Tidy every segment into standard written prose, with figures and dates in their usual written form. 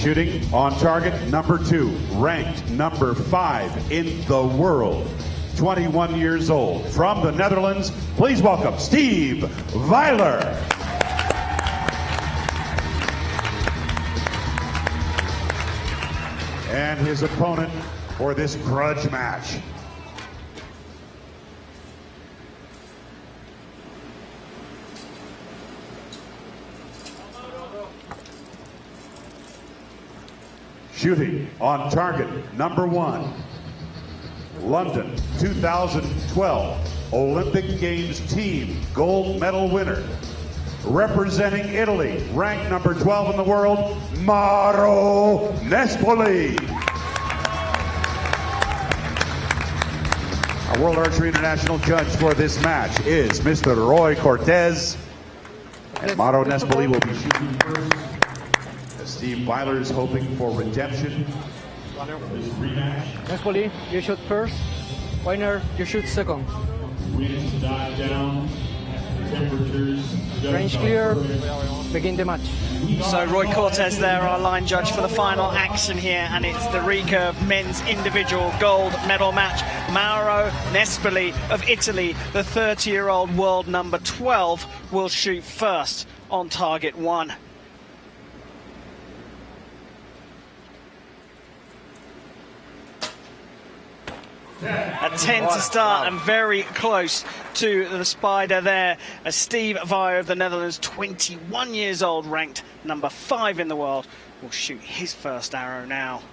Shooting on target number 2, ranked number 5 in the world. 21 years old, from the Netherlands, please welcome Steve Wijler. And his opponent for this grudge match. Shooting on target number 1. London 2012 Olympic Games team gold medal winner. Representing Italy, ranked number 12 in the world, Mauro Nespoli. Our World Archery International judge for this match is Mr. Rui Cortez. And Mauro Nespoli will be shooting first. Steve Wijler is hoping for redemption. Nespoli, you shoot first. Wijler, you shoot second. Range clear. Begin the match. So Rui Cortez there, our line judge for the final action here, and it's the Recurve men's individual gold medal match. Mauro Nespoli of Italy, the 30-year-old world number 12, will shoot first on target 1. A 10 to start, and very close to the spider there. As Steve Wijler of the Netherlands, 21 years old, ranked number 5 in the world, will shoot his first arrow now.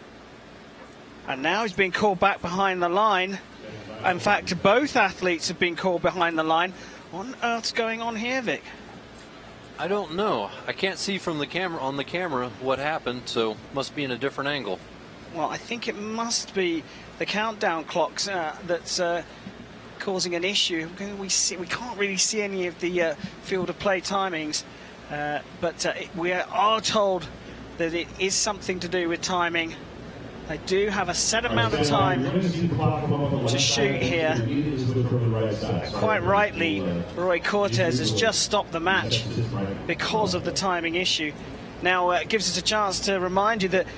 And now he's being called back behind the line. In fact, both athletes have been called behind the line. What on earth's going on here, Vic? I don't know. I can't see from the camera on the camera what happened, so must be in a different angle. Well, I think it must be the countdown clocks that's causing an issue. We can't really see any of the field of play timings, but we are told that it is something to do with timing. They do have a set amount of time to shoot here. Quite rightly, Rui Cortez has just stopped the match because of the timing issue. Now it gives us a chance to remind you that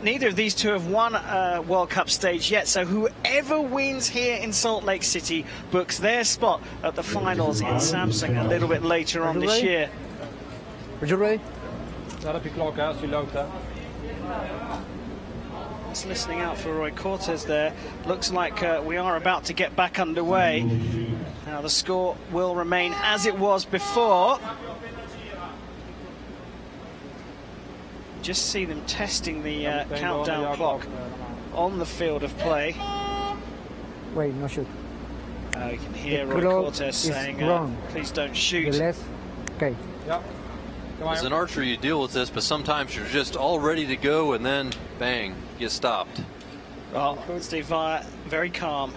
neither of these two have won a World Cup stage yet, so whoever wins here in Salt Lake City books their spot at the finals in Samsung a little bit later on this year. Are you ready? Just listening out for Rui Cortez there. Looks like we are about to get back underway. Now the score will remain as it was before. Just see them testing the countdown clock on the field of play. Wait, no shoot. You can hear Rui Cortez saying, please don't shoot. Okay. Yeah. As an archer, you deal with this, but sometimes you're just all ready to go, and then, bang, get stopped. Well, Steve Wijler, very calm.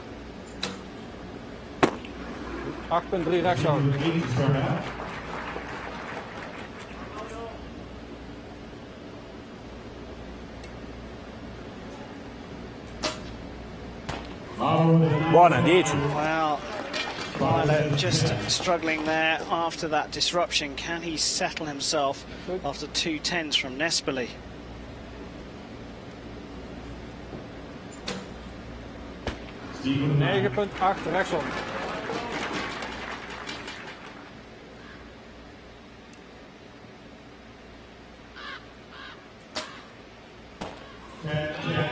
8.3 rechtshoek. Buona, 10. Wow. Wijler just struggling there after that disruption. Can he settle himself after 2 10s from Nespoli? Steven 9.8 rechtsom.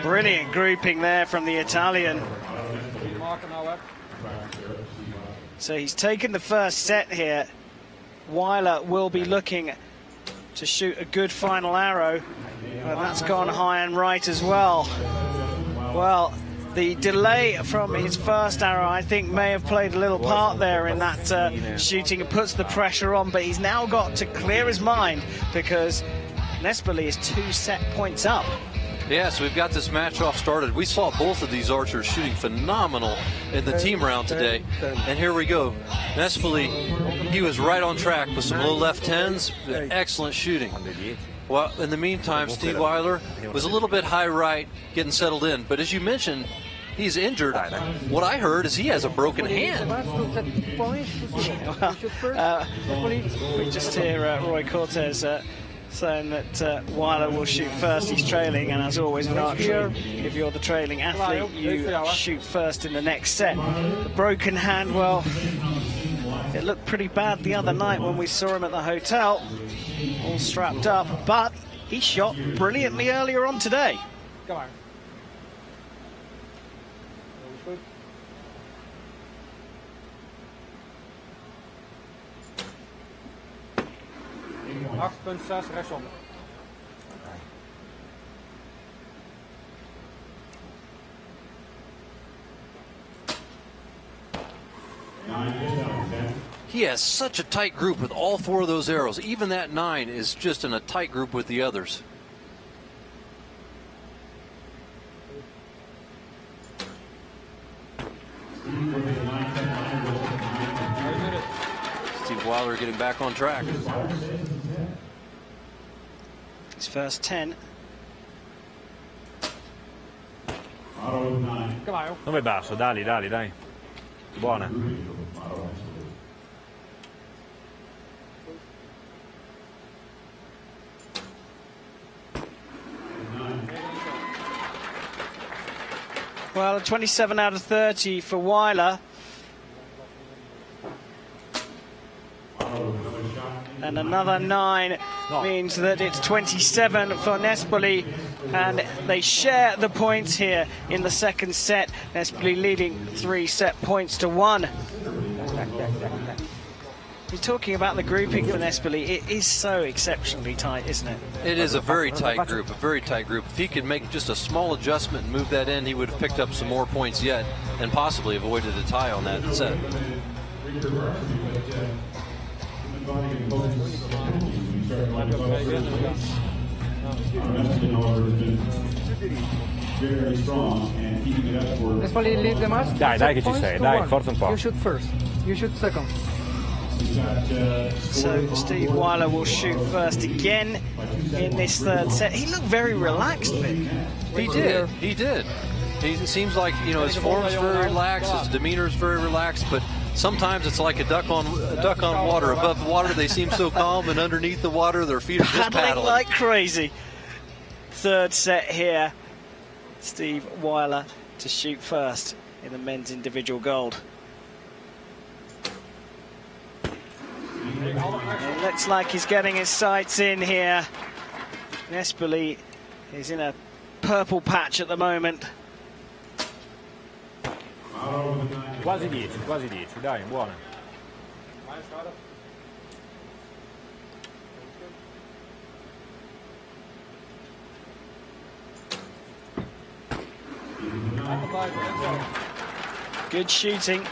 Brilliant grouping there from the Italian. So he's taken the first set here. Wijler will be looking to shoot a good final arrow. And that's gone high and right as well. Well, the delay from his first arrow, I think, may have played a little part there in that shooting. It puts the pressure on, but he's now got to clear his mind because Nespoli is 2 set points up. Yeah, so we've got this match off started. We saw both of these archers shooting phenomenal in the team round today. And here we go. Nespoli, he was right on track with some low left 10s. Excellent shooting. Well, in the meantime, Steve Wijler was a little bit high right, getting settled in. But as you mentioned, he's injured. What I heard is he has a broken hand. We just hear Rui Cortez saying that Wijler will shoot first. He's trailing, and as always in archery, if you're the trailing athlete, you shoot first in the next set. The broken hand, well, it looked pretty bad the other night when we saw him at the hotel, all strapped up, but he shot brilliantly earlier on today. Kom maar. Goed. Punt 6 rechtsom. He has such a tight group with all 4 of those arrows. Even that 9 is just in a tight group with the others. Steve Wijler getting back on track. His first 10. Kom maar, joh. Non è basso, dai, dai. Buona. Well, 27 out of 30 for Wijler. And another 9 means that it's 27 for Nespoli, and they share the points here in the second set. Nespoli leading 3 set points to 1. You're talking about the grouping for Nespoli. It is so exceptionally tight, isn't it? It is a very tight group, a very tight group. If he could make just a small adjustment and move that in, he would have picked up some more points yet and possibly avoided a tie on that set. Nespoli lead the match. Dai che ci sei, dai, forza un po'. You shoot first. You shoot second. So Steve Wijler will shoot first again in this third set. He looked very relaxed, Vic. He did. He did. He seems like, you know, his form's very relaxed, his demeanor's very relaxed, but sometimes it's like a duck on water. Above the water, they seem so calm, and underneath the water, their feet are just paddling like crazy. Third set here. Steve Wijler to shoot first in the men's individual gold. It looks like he's getting his sights in here. Nespoli is in a purple patch at the moment. Quasi 10, dai, buona. Good shooting.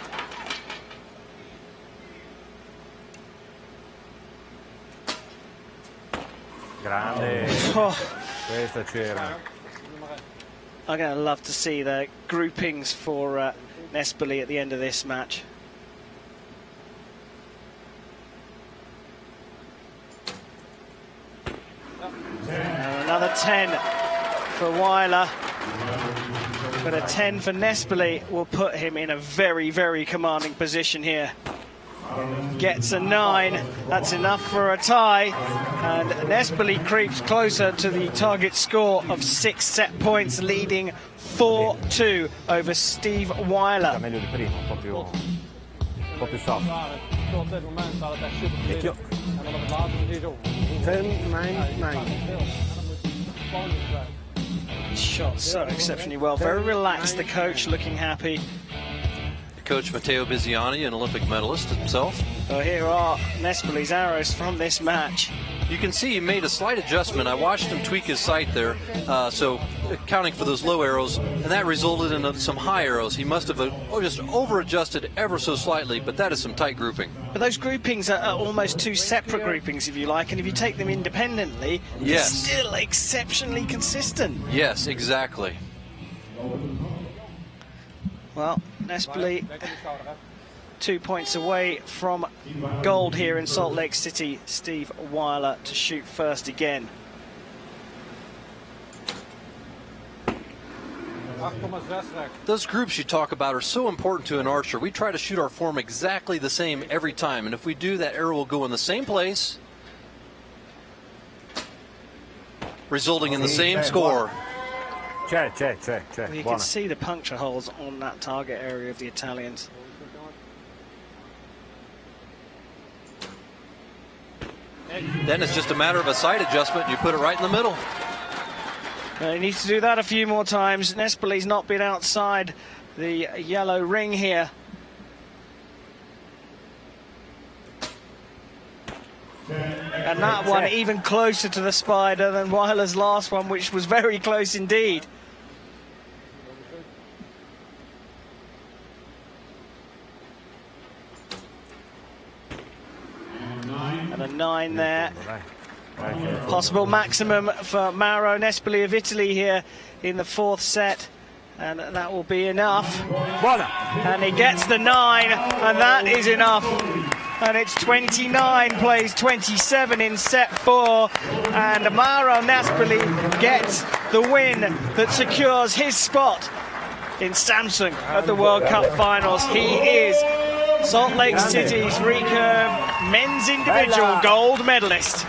Grande. Oh, Questa c'era. I'm going to love to see the groupings for Nespoli at the end of this match. Another 10 for Wijler, but a 10 for Nespoli will put him in a very, very commanding position here. Gets a 9, that's enough for a tie, and Nespoli creeps closer to the target score of 6 set points, leading 4-2 over Steve Wijler. Meglio di prima, un po' più soft. Tot dit moment staat het echt super verdedigd. En dan op het laatste zie je zo. 10, 9, 9. En dan moet je spannend krijgen. Shot so exceptionally well, very relaxed, the coach looking happy. Coach Matteo Biziani, an Olympic medalist himself. So here are Nespoli's arrows from this match. You can see he made a slight adjustment. I watched him tweak his sight there, so accounting for those low arrows, and that resulted in some high arrows. He must have just over-adjusted ever so slightly, but that is some tight grouping. But those groupings are almost 2 separate groupings, if you like, and if you take them independently, Yes. they're still exceptionally consistent. Yes, exactly. Well, Nespoli 2 points away from gold here in Salt Lake City. Steve Wijler to shoot first again. 8,6 recht. Those groups you talk about are so important to an archer. We try to shoot our form exactly the same every time, and if we do, that arrow will go in the same place. resulting in the same score. C'è. Well, you can see the puncture holes on that target area of the Italians. Then it's just a matter of a sight adjustment. You put it right in the middle. He needs to do that a few more times. Nespoli's not been outside the yellow ring here. And that one even closer to the spider than Wijler's last one, which was very close indeed. And a 9 there. Possible maximum for Mauro Nespoli of Italy here in the 4th set. And that will be enough. And he gets the 9, and that is enough. And it's 29 plays 27 in set 4. And Mauro Nespoli gets the win that secures his spot in Samsung at the World Cup Finals. He is Salt Lake City's Recurve men's individual gold medalist.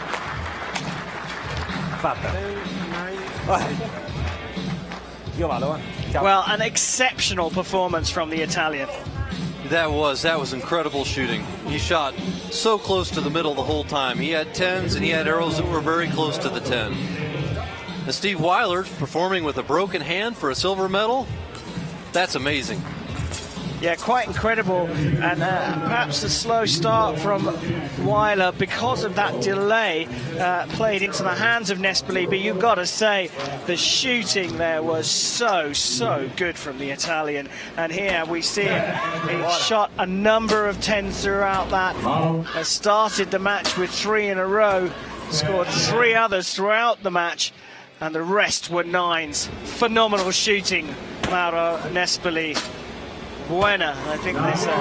Well, an exceptional performance from the Italian. That was incredible shooting. He shot so close to the middle the whole time. He had 10s and he had arrows that were very close to the 10. And Steve Wijler performing with a broken hand for a silver medal. That's amazing. Yeah, quite incredible, and perhaps a slow start from Wijler because of that delay played into the hands of Nespoli, but you've got to say the shooting there was so good from the Italian. And here we see he shot a number of 10s throughout that, has started the match with 3 in a row, scored 3 others throughout the match, and the rest were 9s. Phenomenal shooting, Mauro Nespoli. Buena, I think they say.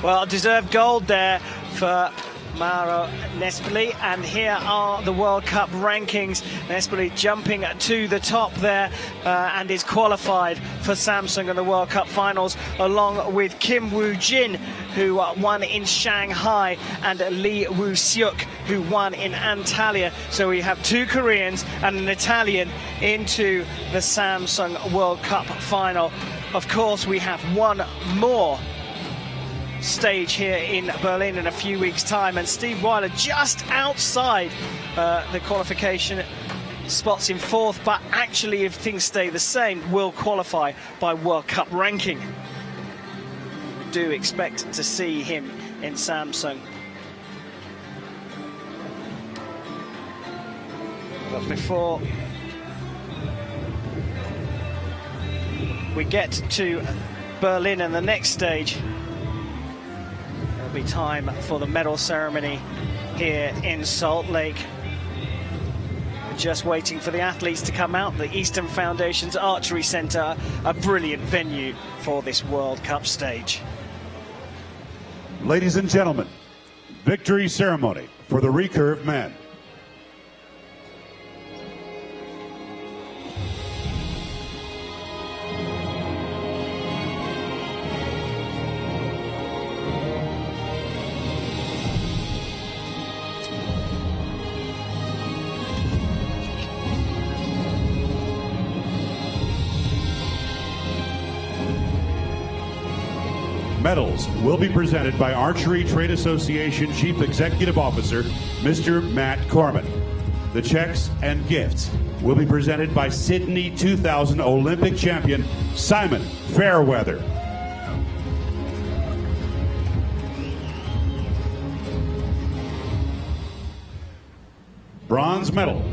Well, deserved gold there for Mauro Nespoli, and here are the World Cup rankings. Nespoli jumping to the top there and is qualified for Samsung and the World Cup Finals, along with Kim Woo-jin, who won in Shanghai, and Lee Woo-seok, who won in Antalya. So we have 2 Koreans and an Italian into the Samsung World Cup Final. Of course, we have one more stage here in Berlin in a few weeks' time, and Steve Wijler just outside the qualification spots in 4th, but actually, if things stay the same, will qualify by World Cup ranking. We do expect to see him in Samsung. But before we get to Berlin and the next stage, be time for the medal ceremony here in Salt Lake. We're just waiting for the athletes to come out. The Eastern Foundation's Archery Center, a brilliant venue for this World Cup stage. Ladies and gentlemen, victory ceremony for the recurve men. Medals will be presented by Archery Trade Association Chief Executive Officer, Mr. Matt Corman. The checks and gifts will be presented by Sydney 2000 Olympic champion, Simon Fairweather. Bronze medal,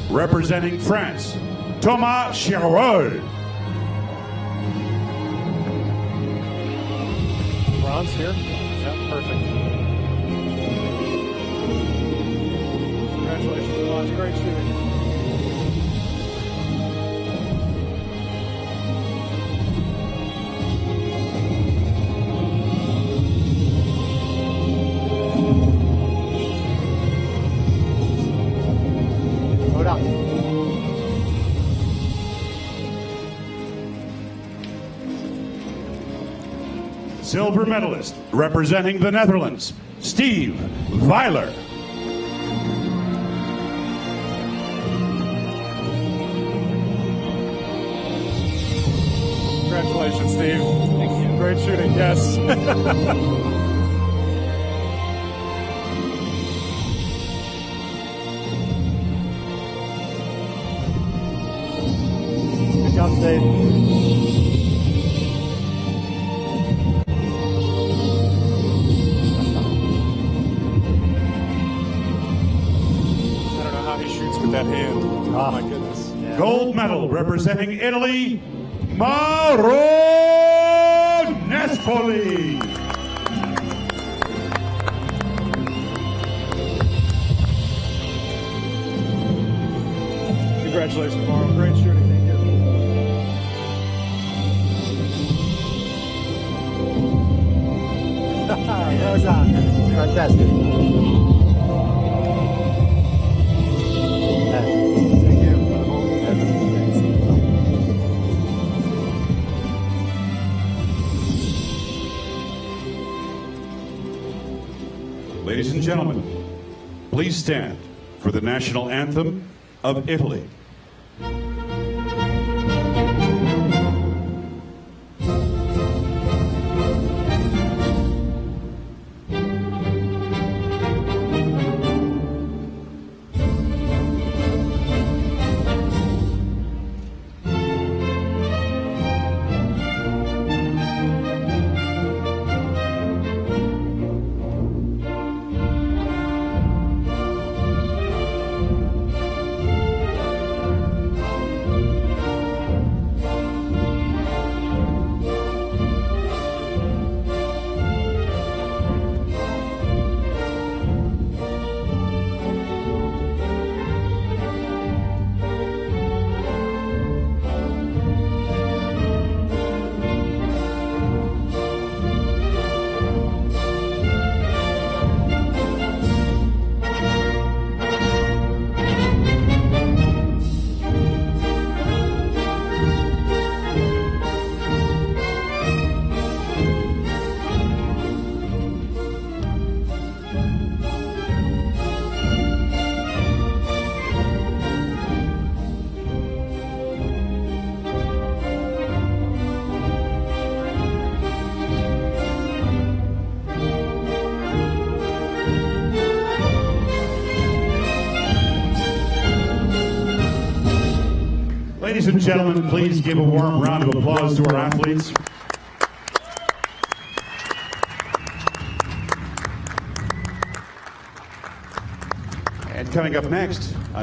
representing France, Thomas Cherol. Bronze here? Yeah, perfect. Congratulations, Thomas. Great shooting. Hold on. silver medalist, representing the Netherlands, Steve Wijler. Congratulations, Steve. Thank you. Great shooting, yes. Good job, Steve. I don't know how he shoots with that hand. Oh, my goodness. Yeah. Gold medal, representing Italy, Mauro Nespoli. Congratulations, Mauro. Great shooting. Thank you. That was fantastic. Thank you. Ladies and gentlemen, please stand for the national anthem of Italy. Ladies and gentlemen, please give a warm round of applause to our athletes. And coming up next,